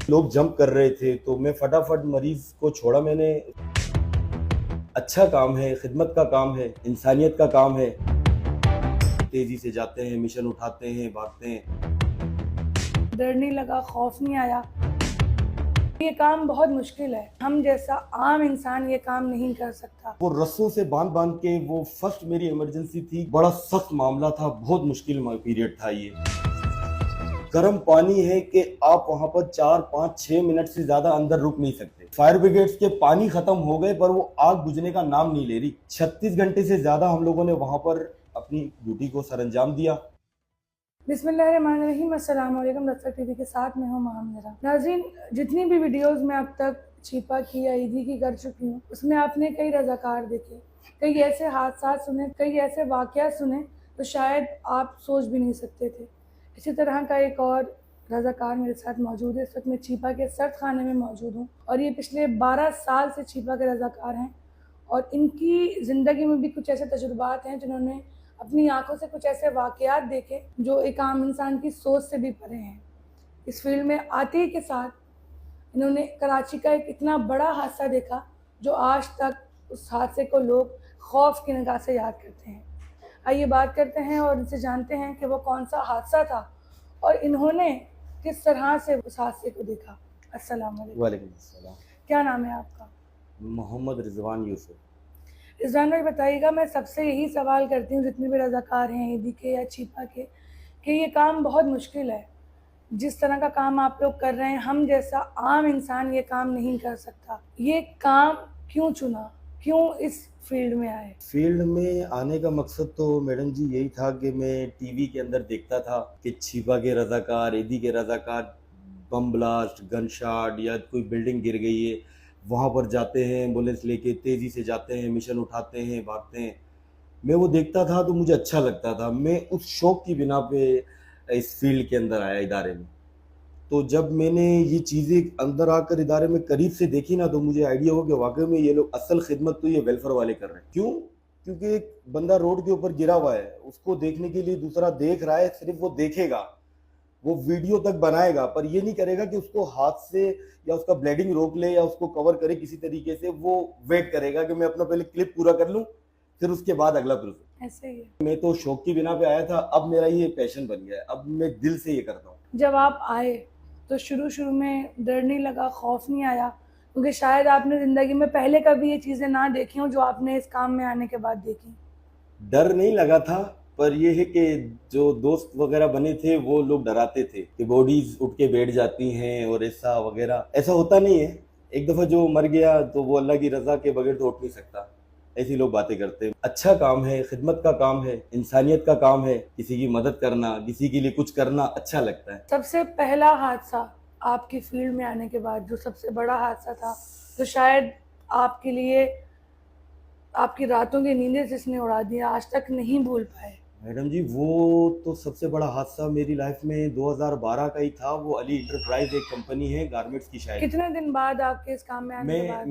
लोग जंप कर रहे थे तो मैं फटाफट मरीज को छोड़ा मैंने। अच्छा काम है, खिदमत का काम है, इंसानियत का काम है। तेजी से जाते हैं, मिशन उठाते हैं, भागते हैं। डर नहीं लगा, खौफ नहीं आया। ये काम बहुत मुश्किल है, हम जैसा आम इंसान ये काम नहीं कर सकता। वो रस्सों से बांध बांध के, वो फर्स्ट मेरी इमरजेंसी थी, बड़ा सख्त मामला था, बहुत मुश्किल पीरियड था ये। गर्म पानी है कि आप वहां पर 4, 5, 6 मिनट से ज्यादा अंदर रुक नहीं सकते। फायर ब्रिगेड्स के पानी खत्म हो गए पर वो आग बुझने का नाम नहीं ले रही। 36 घंटे से ज्यादा हम लोगों ने वहां पर अपनी ड्यूटी को सरअंजाम दिया। बिस्मिल्लाहिर्रहमानिर्रहीम, अस्सलाम वालेकुम। दस्तक टीवी के साथ मैं हूँ मोहम्मद। नाज़रीन, जितनी भी वीडियोस मैं अब तक छिपा की या ईदी की कर चुकी हूँ, उसमें आपने कई रज़ाकार देखे, कई ऐसे हादसा सुने, कई ऐसे वाक़या सुने तो शायद आप सोच भी नहीं सकते थे। इसी तरह का एक और रज़ाकार मेरे साथ मौजूद है। इस वक्त मैं छिपा के सर्द खाने में मौजूद हूँ और ये पिछले 12 साल से छिपा के रज़ाकार हैं और इनकी ज़िंदगी में भी कुछ ऐसे तजुर्बात हैं जिन्होंने अपनी आंखों से कुछ ऐसे वाक़यात देखे जो एक आम इंसान की सोच से भी परे हैं। इस फील्ड में आते ही के साथ इन्होंने कराची का एक इतना बड़ा हादसा देखा जो आज तक उस हादसे को लोग खौफ की निगाह से याद करते हैं। आइए बात करते हैं और इनसे जानते हैं कि वो कौन सा हादसा था और इन्होंने किस तरह से उस हादसे को देखा। अस्सलाम वालेकुम। वालेकुम अस्सलाम। क्या नाम है आपका? मोहम्मद रिजवान यूसुफ। रिजवान भाई, बताइएगा, मैं सबसे यही सवाल करती हूँ जितने भी रज़ाकार हैं ईदी के या छिपा के, कि ये काम बहुत मुश्किल है। जिस तरह का काम आप लोग कर रहे हैं, हम जैसा आम इंसान ये काम नहीं कर सकता। ये काम क्यों चुना, क्यों इस फील्ड में आए? फील्ड में आने का मकसद तो मैडम जी यही था कि मैं टीवी के अंदर देखता था कि छिपा के रज़ाकार, ईदी के रज़ाकार बम ब्लास्ट, गन शॉट या कोई बिल्डिंग गिर गई है, वहाँ पर जाते हैं, एम्बुलेंस लेके तेज़ी से जाते हैं, मिशन उठाते हैं, भागते हैं। मैं वो देखता था तो मुझे अच्छा लगता था। मैं उस शौक़ की बिना पे इस फील्ड के अंदर आया, इदारे में। तो जब मैंने ये चीज़ें अंदर आकर इदारे में करीब से देखी ना, तो मुझे आइडिया हो कि वाकई में ये लोग असल खिदमत तो ये वेलफेयर वाले कर रहे हैं। क्यों? क्योंकि एक बंदा रोड के ऊपर गिरा हुआ है, उसको देखने के लिए दूसरा देख रहा है, सिर्फ वो देखेगा, वो वीडियो तक बनाएगा, पर ये नहीं करेगा कि उसको हाथ से या उसका ब्लीडिंग रोक ले या उसको कवर करे किसी तरीके से। वो वेट करेगा कि मैं अपना पहले क्लिप पूरा कर लूँ, फिर उसके बाद अगला प्रोसेस। ऐसे ही है। मैं तो शौक की बिना पे आया था, अब मेरा ये पैशन बन गया है, अब मैं दिल से ये करता हूँ। जब आप आए तो शुरू में डर नहीं लगा, खौफ नहीं आया? क्योंकि शायद आपने ज़िंदगी में पहले कभी ये चीज़ें ना देखी हों जो आपने इस काम में आने के बाद देखी। डर नहीं लगा था, पर ये है कि जो दोस्त वगैरह बने थे वो लोग डराते थे कि बॉडीज उठ के बैठ जाती हैं और ऐसा वगैरह। ऐसा होता नहीं है। एक दफ़ा जो मर गया तो वो अल्लाह की रज़ा के बगैर तो उठ नहीं सकता। ऐसी लोग बातें करते हैं। अच्छा काम है, खिदमत का काम है, इंसानियत का काम है। किसी की मदद करना, किसी के लिए कुछ करना अच्छा लगता है। सबसे पहला हादसा आपकी फील्ड में आने के बाद जो सबसे बड़ा हादसा था, तो शायद आपके लिए आपकी रातों की नींदें जिसने उड़ा दी, आज तक नहीं भूल पाए। मैडम जी, वो तो सबसे बड़ा हादसा मेरी लाइफ में 2012 का ही था। वो अली इंटरप्राइज एक कंपनी है गारमेंट्स की शायद। कितने दिन बाद आपके इस काम में आने के बाद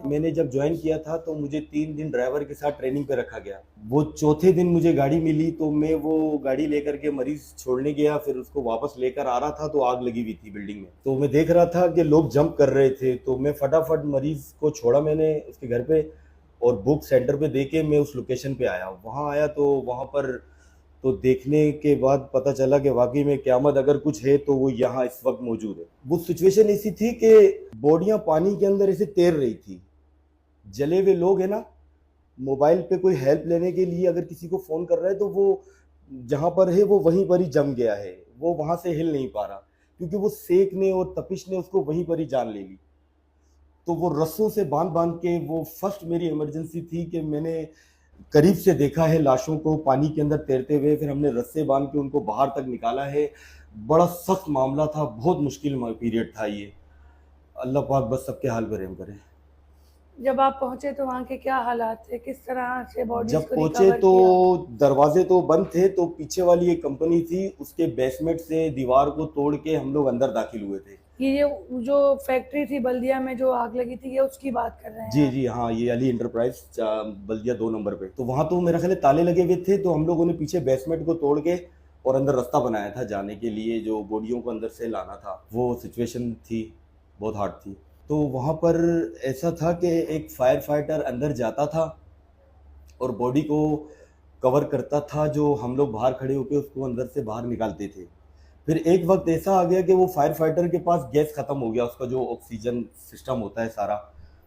मैंने जब ज्वाइन किया था तो मुझे 3 दिन ड्राइवर के साथ ट्रेनिंग पे रखा गया। वो चौथे दिन मुझे गाड़ी मिली तो मैं वो गाड़ी लेकर के मरीज छोड़ने गया, फिर उसको वापस लेकर आ रहा था तो आग लगी हुई थी बिल्डिंग में। तो मैं देख रहा था कि लोग जंप कर रहे थे, तो मैं फटाफट मरीज को छोड़ा मैंने उसके घर पे और बुक सेंटर पे दे के मैं उस लोकेशन पे आया। वहाँ आया तो वहाँ पर तो देखने के बाद पता चला कि वाकई में क़यामत अगर कुछ है तो वो यहाँ इस वक्त मौजूद है। वो सिचुएशन ऐसी थी कि बॉडियाँ पानी के अंदर ऐसे तैर रही थी। जले हुए लोग है ना, मोबाइल पे कोई हेल्प लेने के लिए अगर किसी को फ़ोन कर रहा है तो वो जहाँ पर है वो वहीं पर ही जम गया है, वो वहाँ से हिल नहीं पा रहा क्योंकि वो सेक ने और तपिश ने उसको वहीं पर ही जान ले ली। तो वो रस्सों से बांध बांध के, वो फर्स्ट मेरी इमरजेंसी थी कि मैंने करीब से देखा है लाशों को पानी के अंदर तैरते हुए, फिर हमने रस्से बांध के उनको बाहर तक निकाला है। बड़ा सख्त मामला था, बहुत मुश्किल पीरियड था ये। अल्लाह पाक बस सबके हाल पर रहम करे। जब आप पहुंचे तो वहाँ के क्या हालात थे, किस तरह से बॉडीज जब को पहुंचे रिकवर तो किया? दरवाजे तो बंद थे, तो पीछे वाली एक कंपनी थी, उसके बेसमेंट से दीवार को तोड़ के हम लोग अंदर दाखिल हुए थे। ये जो फैक्ट्री थी बल्दिया में जो आग लगी थी, ये उसकी बात कर रहे हैं जी आप? जी हाँ, ये अली इंटरप्राइज बल्दिया 2 नंबर पे। तो वहाँ तो मेरा ख्याल है ताले लगे हुए थे, तो हम लोगों ने पीछे बेसमेंट को तोड़ के और अंदर रास्ता बनाया था जाने के लिए, जो बॉडियों को अंदर से लाना था। वो सिचुएशन थी। बहुत हार्ड थी। तो वहाँ पर ऐसा था कि एक फायर फाइटर अंदर जाता था और बॉडी को कवर करता था, जो हम लोग बाहर खड़े होकर उसको अंदर से बाहर निकालते थे। फिर एक वक्त ऐसा आ गया कि वो फायर फाइटर के पास गैस ख़त्म हो गया, उसका जो ऑक्सीजन सिस्टम होता है सारा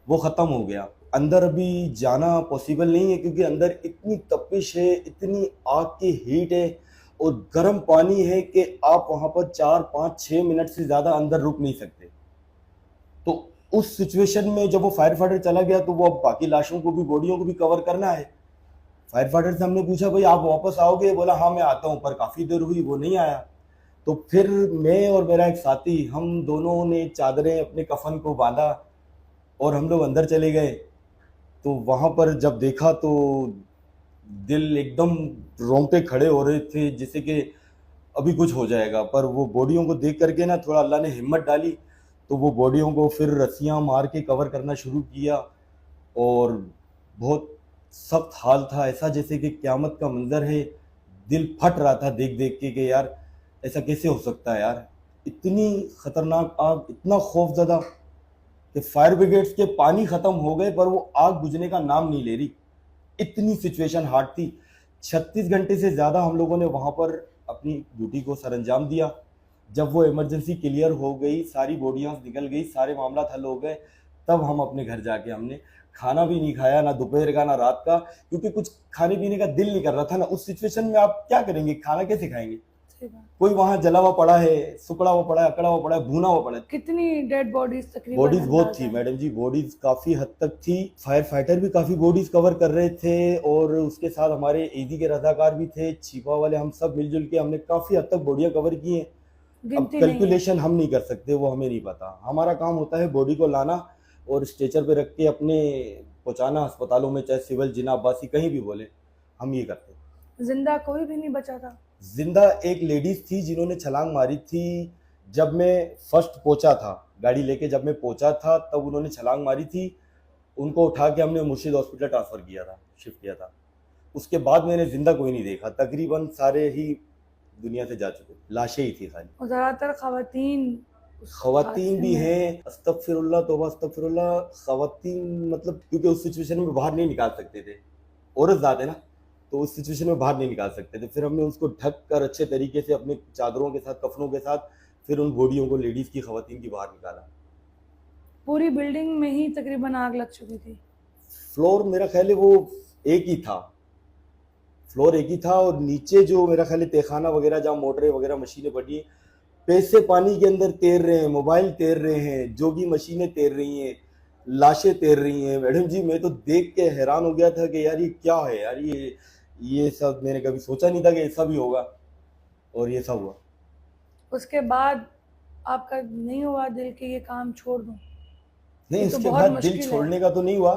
वो ख़त्म हो गया। अंदर अभी जाना पॉसिबल नहीं है क्योंकि अंदर इतनी तपिश है, इतनी आग की हीट है और गर्म पानी है कि आप वहाँ पर 4 5 6 मिनट से ज़्यादा अंदर रुक नहीं सकते। तो उस सिचुएशन में जब वो फायर फाइटर चला गया तो वो अब बाकी लाशों को भी, बॉडियों को भी कवर करना है। फायर फाइटर से हमने पूछा भाई आप वापस आओगे? बोला हाँ मैं आता हूँ, पर काफ़ी देर हुई वो नहीं आया। तो फिर मैं और मेरा एक साथी, हम दोनों ने चादरें अपने कफन को बांधा और हम लोग अंदर चले गए। तो वहाँ पर जब देखा तो दिल एकदम, रोंगटे खड़े हो रहे थे जैसे कि अभी कुछ हो जाएगा। पर वो बॉडियों को देख करके ना थोड़ा अल्लाह ने हिम्मत डाली, तो वो बॉडियों को फिर रस्सियाँ मार के कवर करना शुरू किया और बहुत सख्त हाल था, ऐसा जैसे कि क़यामत का मंज़र है। दिल फट रहा था देख देख के कि यार ऐसा कैसे हो सकता है यार, इतनी ख़तरनाक आग, इतना खौफज़दा कि फायर ब्रिगेड्स के पानी ख़त्म हो गए पर वो आग बुझने का नाम नहीं ले रही। इतनी सिचुएशन हार्ड थी। 36 घंटे से ज़्यादा हम लोगों ने वहाँ पर अपनी ड्यूटी को सरअंजाम दिया। जब वो इमरजेंसी क्लियर हो गई, सारी बॉडियाँ निकल गई, सारे मामला हल हो गए, तब हम अपने घर जाके हमने खाना भी नहीं खाया, ना दोपहर का ना रात का, क्योंकि कुछ खाने पीने का दिल नहीं कर रहा था ना। उस सिचुएशन में आप क्या करेंगे, खाना कैसे खाएंगे? सही बात। कोई वहाँ जला हुआ पड़ा है, सुखड़ा हुआ पड़ा है, अकड़ा हुआ पड़ा है, भुना हुआ पड़ा है। कितनी डेड बॉडीज तकरीबन बॉडीज बहुत अंदाजा थी है? मैडम जी, बॉडीज काफ़ी हद तक थी। फायर फाइटर भी काफ़ी बॉडीज कवर कर रहे थे और उसके साथ हमारे ईदी के रजाकार भी थे, छिपा वाले, हम सब मिलजुल के हमने काफ़ी हद तक बॉडियाँ कवर की हैं। अब गिनती नहीं है। कैलकुलेशन हम नहीं कर सकते, वो हमें नहीं पता। हमारा काम होता है बॉडी को लाना और स्ट्रेचर पे रख के अपने पहुँचाना अस्पतालों में, चाहे सिविल, जिना अब्बासी, कहीं भी बोले, हम ये करते हैं। जिंदा कोई भी नहीं बचा था? जिंदा एक लेडीज थी जिन्होंने छलांग मारी थी। जब मैं फर्स्ट पहुंचा था गाड़ी लेके, जब मैं पहुंचा था तब उन्होंने छलांग मारी थी। उनको उठा के हमने मुर्शिद हॉस्पिटल ट्रांसफ़र किया था, शिफ्ट किया था। उसके बाद मैंने जिंदा कोई नहीं देखा, तकरीबन सारे ही दुनिया से जा चुके, लाशें ही थी खाली। और ज़्यादातर खवातीन खवातीन भी हैं, अस्तगफिरुल्लाह, तौबा अस्तगफिरुल्लाह। खवातीन मतलब क्योंकि उस सिचुएशन में बाहर नहीं निकाल सकते थे, औरत ज़्यादा है ना, तो उस सिचुएशन में बाहर नहीं निकाल सकते थे। फिर हमने उसको ढक कर अच्छे तरीके से अपने चादरों के साथ, कफनों के साथ, फिर उन बॉडियों को, लेडीज़ की, खवातीन की, बाहर निकाला। पूरी बिल्डिंग में ही तकरीबन आग लग चुकी थी? फ्लोर मेरा ख्याल है वो एक ही था, फ्लोर एक ही था और नीचे जो मेरा ख्याल है तहखाना वगैरह, जहाँ मोटरें वगैरह, मशीनें पड़ी हैं, पैसे पानी के अंदर तैर रहे हैं, मोबाइल तैर रहे हैं, जो भी मशीनें तैर रही हैं, लाशें तैर रही हैं। मैडम जी मैं तो देख के हैरान हो गया था कि यार ये क्या है यार, ये सब मैंने कभी सोचा नहीं था कि ऐसा भी होगा और ये सब हुआ। उसके बाद आपका नहीं हुआ दिल कि ये काम छोड़ दूं? नहीं, ये तो उसके बहुत बाद दिल मुश्किल है। छोड़ने का तो नहीं हुआ।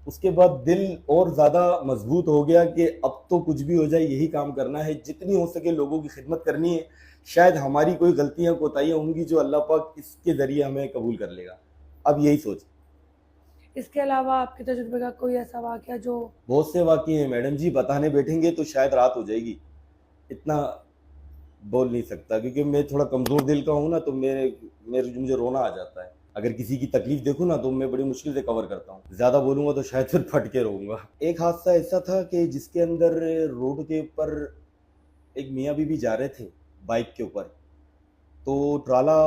उसके बाद दिल और ज़्यादा मजबूत हो गया कि अब तो कुछ भी हो जाए यही काम करना है, जितनी हो सके लोगों की खिदमत करनी है। शायद हमारी कोई गलतियां, कोताहियां होंगी जो अल्लाह पाक इसके ज़रिए हमें कबूल कर लेगा। अब यही सोच। इसके अलावा आपके तजुर्बे का कोई ऐसा वाकया जो? बहुत से वाक़ये हैं मैडम जी, बताने बैठेंगे तो शायद रात हो जाएगी, इतना बोल नहीं सकता क्योंकि मैं थोड़ा कमज़ोर दिल का हूँ ना, तो मुझे रोना आ जाता है। अगर किसी की तकलीफ देखूँ ना तो मैं बड़ी मुश्किल से कवर करता हूँ, ज़्यादा बोलूँगा तो शायद फिर फट के रोऊंगा। एक हादसा ऐसा था कि जिसके अंदर रोड के ऊपर एक मियाँ बीवी जा रहे थे बाइक के ऊपर, तो ट्राला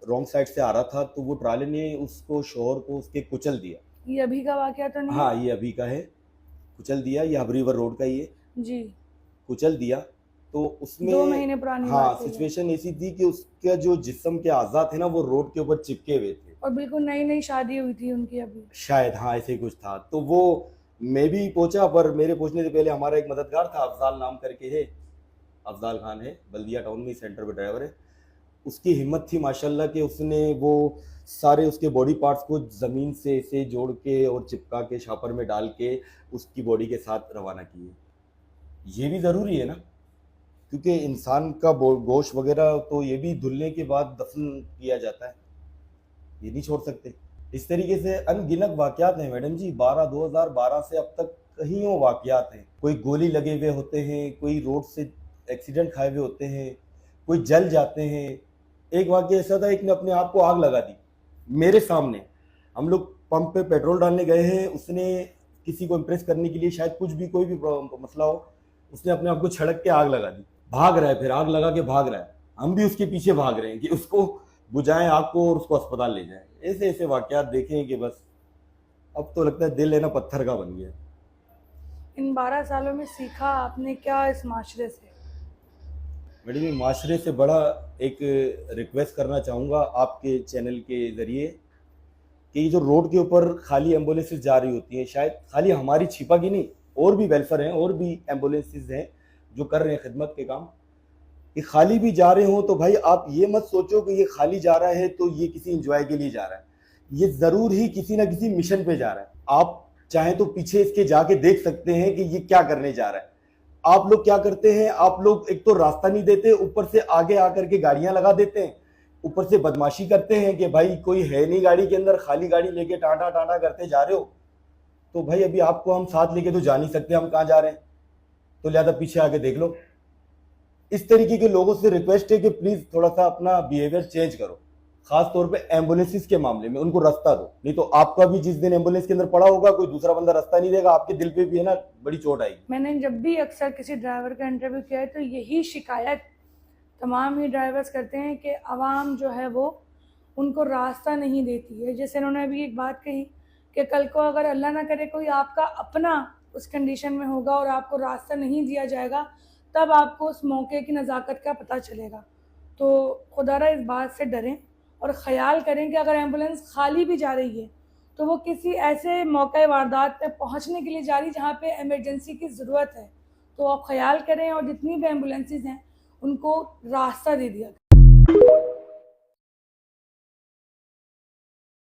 रॉन्ग साइड से आ रहा था, तो वो ट्राले ने उसको, शोहर को, उसके कुचल दिया। ये अभी का वाकया तो नहीं? हाँ, ये अभी का है, कुचल दिया। ये हबरीवर रोड का ही है, जी। कुचल दिया। तो उसमें 2 महीने पुरानी हाँ, बात है ये। सिचुएशन ऐसी थी कि उसका जो जिस्म के आज़ा थे ना वो रोड के ऊपर चिपके हुए थे। और बिल्कुल नई नई शादी हुई थी उनकी अभी। शायद हाँ, ऐसे ही कुछ था। तो वो, मैं भी पहुंचा, पर मेरे पहुंचने से पहले हमारा एक मददगार था, अफजाल नाम करके है, अफजाल खान है, बल्दिया टाउन में सेंटर पे ड्राइवर है। उसकी हिम्मत थी माशाल्लाह कि उसने वो सारे उसके बॉडी पार्ट्स को ज़मीन से ऐसे जोड़ के और चिपका के शापर में डाल के उसकी बॉडी के साथ रवाना किए। ये भी ज़रूरी है ना, क्योंकि इंसान का गोश्त वगैरह तो ये भी धुलने के बाद दफन किया जाता है, ये नहीं छोड़ सकते। इस तरीके से अनगिनत वाक़यात हैं मैडम जी। 2012 से अब तक कईयों वाक़यात हैं। कोई गोली लगे हुए होते हैं, कोई रोड से एक्सीडेंट खाए हुए होते हैं, कोई जल जाते हैं। एक वाक़या ऐसा था, एक ने अपने आप को आग लगा दी, मेरे सामने। हम लोग पंप पे पेट्रोल डालने गए हैं, उसने किसी को इम्प्रेस करने के लिए शायद कुछ भी कोई भी मसला हो, उसने अपने आप को छड़क के आग लगा दी, भाग रहा है, फिर आग लगा के भाग रहा है। हम भी उसके पीछे भाग रहे हैं कि उसको बुझाएं आग को और उसको अस्पताल ले जाएं। ऐसे ऐसे वाकयात देखे हैं कि बस अब तो लगता है दिल है ना पत्थर का बन गया। इन 12 सालों में सीखा आपने क्या इस माशरे से? मैडम मैं माशरे से बड़ा एक रिक्वेस्ट करना चाहूँगा आपके चैनल के ज़रिए कि ये जो रोड के ऊपर खाली एम्बुलेंसेज जा रही होती हैं, शायद खाली हमारी छिपा की नहीं, और भी वेलफेयर हैं, और भी एम्बुलेंसेज हैं जो कर रहे हैं खिदमत के काम, ये खाली भी जा रहे हो तो भाई आप ये मत सोचो कि ये खाली जा रहा है तो ये किसी इंजॉय के लिए जा रहा है, ये ज़रूर ही किसी ना किसी मिशन पे जा रहा है। आप चाहें तो पीछे इसके जाके देख सकते हैं कि ये क्या करने जा रहा है। आप लोग क्या करते हैं, आप लोग एक तो रास्ता नहीं देते, ऊपर से आगे आकर के गाड़ियां लगा देते हैं, ऊपर से बदमाशी करते हैं कि भाई कोई है नहीं गाड़ी के अंदर, खाली गाड़ी लेके टाटा टाटा करते जा रहे हो। तो भाई अभी आपको हम साथ लेके तो जा नहीं सकते, हम कहाँ जा रहे हैं, तो लिहाजा पीछे आके देख लो। इस तरीके के लोगों से रिक्वेस्ट है कि प्लीज थोड़ा सा अपना बिहेवियर चेंज करो, खास तौर पे एम्बुलेंसेस के मामले में उनको रास्ता दो, नहीं तो आपका भी जिस दिन एम्बुलेंस के अंदर पड़ा होगा कोई दूसरा बंदा रास्ता नहीं देगा, आपके दिल पे भी है ना बड़ी चोट आएगी। मैंने जब भी अक्सर किसी ड्राइवर का इंटरव्यू किया है तो यही शिकायत तमाम ही ड्राइवर्स करते हैं कि आवाम जो है वो उनको रास्ता नहीं देती है। जैसे उन्होंने अभी एक बात कही कि कल को अगर अल्लाह ना करे कोई आपका अपना उस कंडीशन में होगा और आपको रास्ता नहीं दिया जाएगा, तब आपको उस मौके की नज़ाकत का पता चलेगा। तो खुदारा इस बात से डरें और ख़याल करें कि अगर एम्बुलेंस खाली भी जा रही है तो वो किसी ऐसे मौके वारदात पे पहुंचने के लिए जा रही जहाँ पे इमरजेंसी की ज़रूरत है। तो आप ख्याल करें और जितनी भी एम्बुलेंसेज हैं उनको रास्ता दे दिया करें।